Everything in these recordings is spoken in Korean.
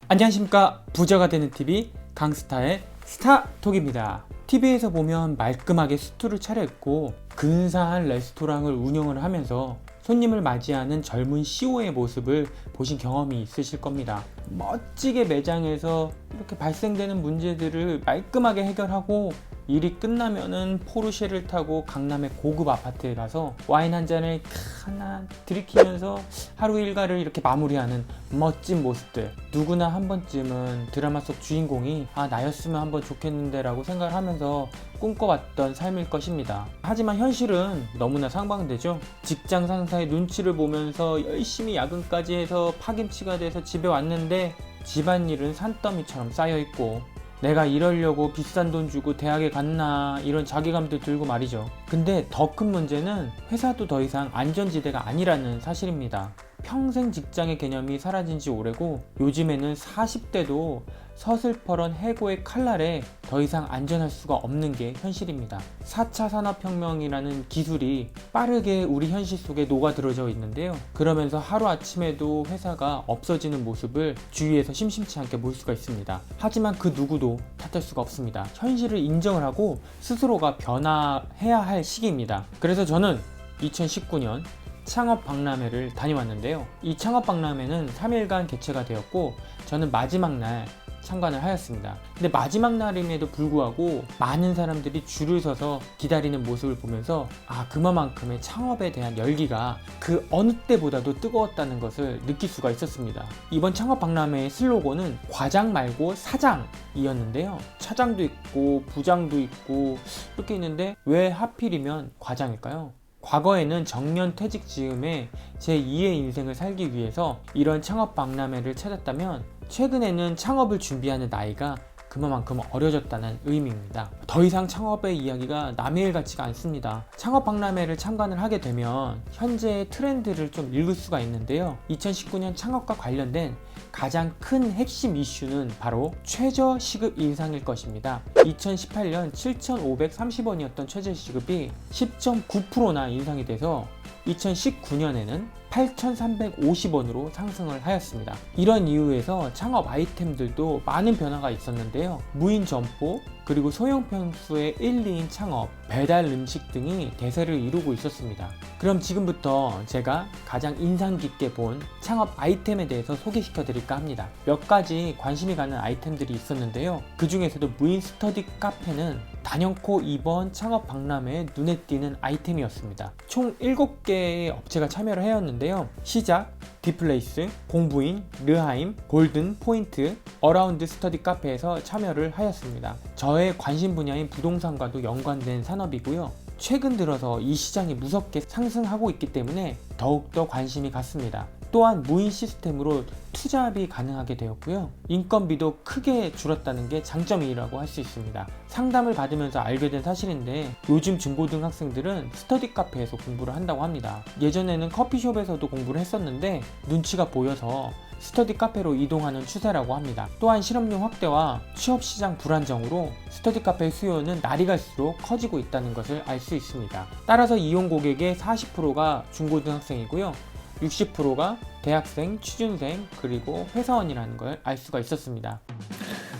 안녕하십니까. 부자가 되는 TV 강스타의 스타톡입니다. TV에서 보면 말끔하게 수트를 차려입고 근사한 레스토랑을 운영을 하면서 손님을 맞이하는 젊은 CEO의 모습을 보신 경험이 있으실 겁니다. 멋지게 매장에서 이렇게 발생되는 문제들을 말끔하게 해결하고 일이 끝나면은 포르쉐를 타고 강남의 고급 아파트에 가서 와인 한 잔을 하나 들이키면서 하루 일과를 이렇게 마무리하는 멋진 모습들. 누구나 한 번쯤은 드라마 속 주인공이 나였으면 한번 좋겠는데 라고 생각을 하면서 꿈꿔왔던 삶일 것입니다. 하지만 현실은 너무나 상반되죠. 직장 상사의 눈치를 보면서 열심히 야근까지 해서 파김치가 돼서 집에 왔는데 집안일은 산더미처럼 쌓여있고 내가 이러려고 비싼 돈 주고 대학에 갔나 이런 자괴감도 들고 말이죠. 근데 더 큰 문제는 회사도 더 이상 안전지대가 아니라는 사실입니다. 평생 직장의 개념이 사라진 지 오래고 요즘에는 40대도 서슬퍼런 해고의 칼날에 더 이상 안전할 수가 없는 게 현실입니다. 4차 산업혁명이라는 기술이 빠르게 우리 현실 속에 녹아들어져 있는데요. 그러면서 하루아침에도 회사가 없어지는 모습을 주위에서 심심치 않게 볼 수가 있습니다. 하지만 그 누구도 탓할 수가 없습니다. 현실을 인정을 하고 스스로가 변화해야 할 시기입니다. 그래서 저는 2019년 창업박람회를 다녀왔는데요. 이 창업박람회는 3일간 개최가 되었고 저는 마지막 날 참관을 하였습니다. 근데 마지막 날임에도 불구하고 많은 사람들이 줄을 서서 기다리는 모습을 보면서 그만큼의 창업에 대한 열기가 그 어느 때보다도 뜨거웠다는 것을 느낄 수가 있었습니다. 이번 창업박람회의 슬로건은 과장 말고 사장이었는데요. 차장도 있고 부장도 있고 이렇게 있는데 왜 하필이면 과장일까요? 과거에는 정년 퇴직 즈음에 제2의 인생을 살기 위해서 이런 창업 박람회를 찾았다면 최근에는 창업을 준비하는 나이가 그만큼 어려졌다는 의미입니다. 더 이상 창업의 이야기가 남의 일 같지가 않습니다. 창업 박람회를 참관을 하게 되면 현재의 트렌드를 좀 읽을 수가 있는데요. 2019년 창업과 관련된 가장 큰 핵심 이슈는 바로 최저 시급 인상일 것입니다. 2018년 7,530원이었던 최저 시급이 10.9%나 인상이 돼서 2019년에는 8,350원으로 상승을 하였습니다. 이런 이유에서 창업 아이템들도 많은 변화가 있었는데요. 무인 점포, 그리고 소형 평수의 1, 2인 창업, 배달 음식 등이 대세를 이루고 있었습니다. 그럼 지금부터 제가 가장 인상 깊게 본 창업 아이템에 대해서 소개시켜 드릴까 합니다. 몇 가지 관심이 가는 아이템들이 있었는데요. 그 중에서도 무인 스터디 카페는 단연코 이번 창업 박람회에 눈에 띄는 아이템이었습니다. 총 7개의 업체가 참여를 하였는데요. 시작, 디플레이스, 공부인, 르하임, 골든, 포인트, 어라운드 스터디 카페에서 참여를 하였습니다. 저의 관심 분야인 부동산과도 연관된 산업이고요. 최근 들어서 이 시장이 무섭게 상승하고 있기 때문에 더욱더 관심이 갔습니다. 또한 무인 시스템으로 투자합이 가능하게 되었고요. 인건비도 크게 줄었다는 게 장점이라고 할 수 있습니다. 상담을 받으면서 알게 된 사실인데 요즘 중고등학생들은 스터디 카페에서 공부를 한다고 합니다. 예전에는 커피숍에서도 공부를 했었는데 눈치가 보여서 스터디 카페로 이동하는 추세라고 합니다. 또한 실업률 확대와 취업시장 불안정으로 스터디 카페의 수요는 날이 갈수록 커지고 있다는 것을 알 수 있습니다. 따라서 이용 고객의 40%가 중고등학생이고요. 60%가 대학생, 취준생, 그리고 회사원이라는 걸 알 수가 있었습니다.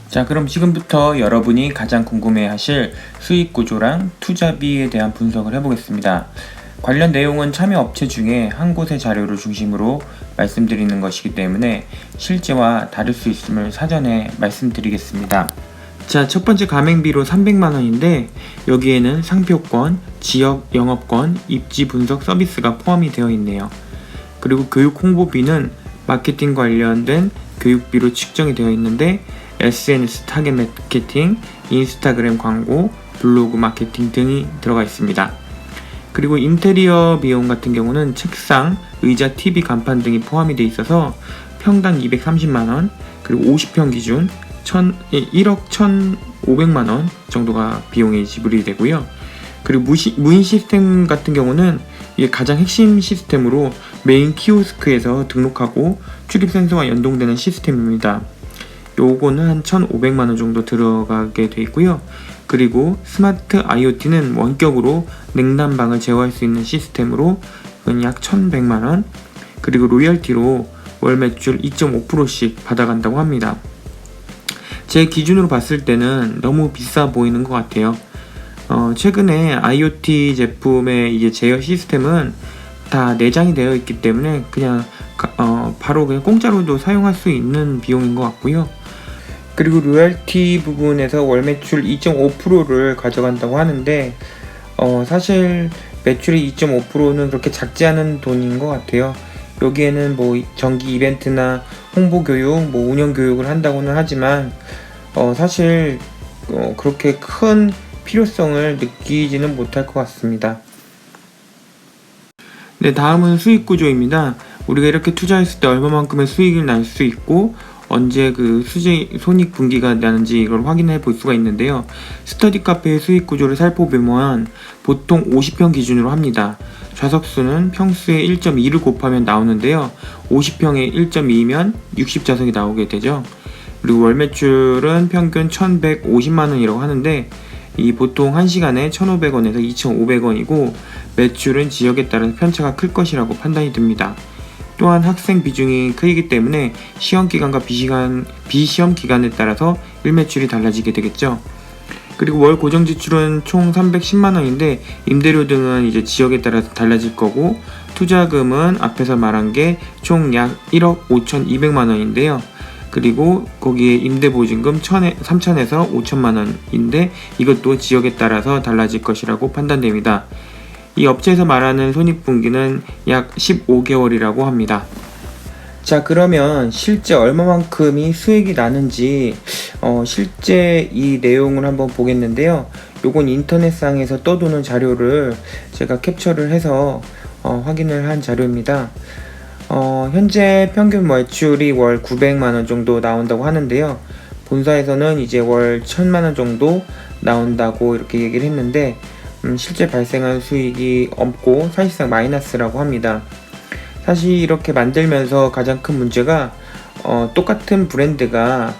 자, 그럼 지금부터 여러분이 가장 궁금해하실 수익 구조랑 투자비에 대한 분석을 해보겠습니다. 관련 내용은 참여 업체 중에 한 곳의 자료를 중심으로 말씀드리는 것이기 때문에 실제와 다를 수 있음을 사전에 말씀드리겠습니다. 자, 첫 번째 가맹비로 300만원인데 여기에는 상표권, 지역 영업권, 입지 분석 서비스가 포함이 되어 있네요. 그리고 교육 홍보비는 마케팅 관련된 교육비로 측정이 되어 있는데 SNS 타겟 마케팅, 인스타그램 광고, 블로그 마케팅 등이 들어가 있습니다. 그리고 인테리어 비용 같은 경우는 책상, 의자, TV, 간판 등이 포함이 되어 있어서 평당 230만원, 그리고 50평 기준 1억 1,500만원 정도가 비용이 지불이 되고요. 그리고 무인 시스템 같은 경우는 이게 가장 핵심 시스템으로 메인 키오스크에서 등록하고 출입 센서와 연동되는 시스템입니다. 요거는 한 1,500만원 정도 들어가게 돼 있고요. 그리고 스마트 IoT는 원격으로 냉난방을 제어할 수 있는 시스템으로 약 1,100만원, 그리고 로열티로 월 매출 2.5%씩 받아간다고 합니다. 제 기준으로 봤을 때는 너무 비싸 보이는 것 같아요. 최근에 IoT 제품의 이제 제어 시스템은 다 내장이 되어 있기 때문에 그냥 바로 그냥 공짜로도 사용할 수 있는 비용인 것 같고요. 그리고 로열티 부분에서 월 매출 2.5%를 가져간다고 하는데 사실 매출의 2.5%는 그렇게 작지 않은 돈인 것 같아요. 여기에는 뭐 정기 이벤트나 홍보 교육, 뭐 운영 교육을 한다고는 하지만 사실 그렇게 큰 필요성을 느끼지는 못할 것 같습니다. 네, 다음은 수익 구조입니다. 우리가 이렇게 투자했을 때 얼마만큼의 수익을 날 수 있고 언제 그 손익 분기가 나는지 이걸 확인해 볼 수가 있는데요. 스터디 카페의 수익 구조를 살펴보면 보통 50평 기준으로 합니다. 좌석수는 평수의 1.2를 곱하면 나오는데요. 50평에 1.2면 60좌석이 나오게 되죠. 그리고 월 매출은 평균 1,150만원이라고 하는데 이 보통 1시간에 1,500원에서 2,500원이고 매출은 지역에 따라서 편차가 클 것이라고 판단이 듭니다. 또한 학생 비중이 크기 때문에 시험기간과 비시험 기간에 따라서 일매출이 달라지게 되겠죠. 그리고 월 고정지출은 총 310만원인데 임대료 등은 이제 지역에 따라서 달라질 거고 투자금은 앞에서 말한 게 총 약 1억 5,200만원인데요. 그리고 거기에 임대보증금 3천에서 5천만원인데 이것도 지역에 따라서 달라질 것이라고 판단됩니다. 이 업체에서 말하는 손익분기는 약 15개월이라고 합니다. 자, 그러면 실제 얼마만큼이 수익이 나는지 실제 이 내용을 한번 보겠는데요. 요건 인터넷상에서 떠도는 자료를 제가 캡처를 해서 확인을 한 자료입니다. 현재 평균 매출이 월 900만원 정도 나온다고 하는데요. 본사에서는 이제 월 1000만원 정도 나온다고 이렇게 얘기를 했는데 실제 발생한 수익이 없고 사실상 마이너스라고 합니다. 사실 이렇게 만들면서 가장 큰 문제가 똑같은 브랜드가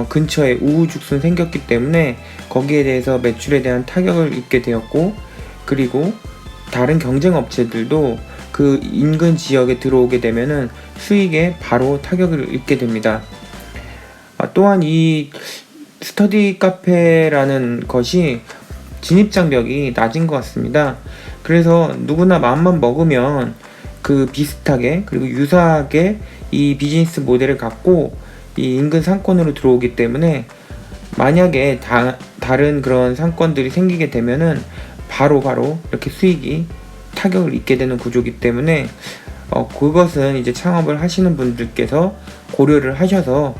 근처에 우후죽순 생겼기 때문에 거기에 대해서 매출에 대한 타격을 입게 되었고 그리고 다른 경쟁 업체들도 그 인근 지역에 들어오게 되면은 수익에 바로 타격을 입게 됩니다. 또한 이 스터디 카페라는 것이 진입장벽이 낮은 것 같습니다. 그래서 누구나 마음만 먹으면 그 비슷하게 그리고 유사하게 이 비즈니스 모델을 갖고 이 인근 상권으로 들어오기 때문에 만약에 다른 그런 상권들이 생기게 되면은 바로 이렇게 수익이 타격을 입게 되는 구조이기 때문에 그것은 이제 창업을 하시는 분들께서 고려를 하셔서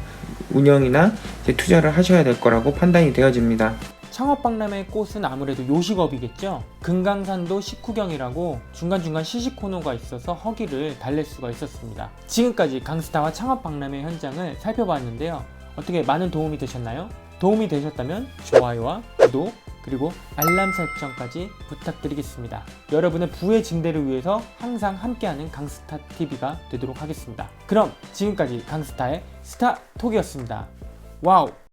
운영이나 이제 투자를 하셔야 될 거라고 판단이 되어집니다. 창업박람회의 꽃은 아무래도 요식업이겠죠. 금강산도 식후경이라고 중간중간 시식 코너가 있어서 허기를 달랠 수가 있었습니다. 지금까지 강스타와 창업박람회 현장을 살펴봤는데요. 어떻게 많은 도움이 되셨나요? 도움이 되셨다면 좋아요와 구독 그리고 알람 설정까지 부탁드리겠습니다. 여러분의 부의 증대를 위해서 항상 함께하는 강스타TV가 되도록 하겠습니다. 그럼 지금까지 강스타의 스타톡이었습니다. 와우!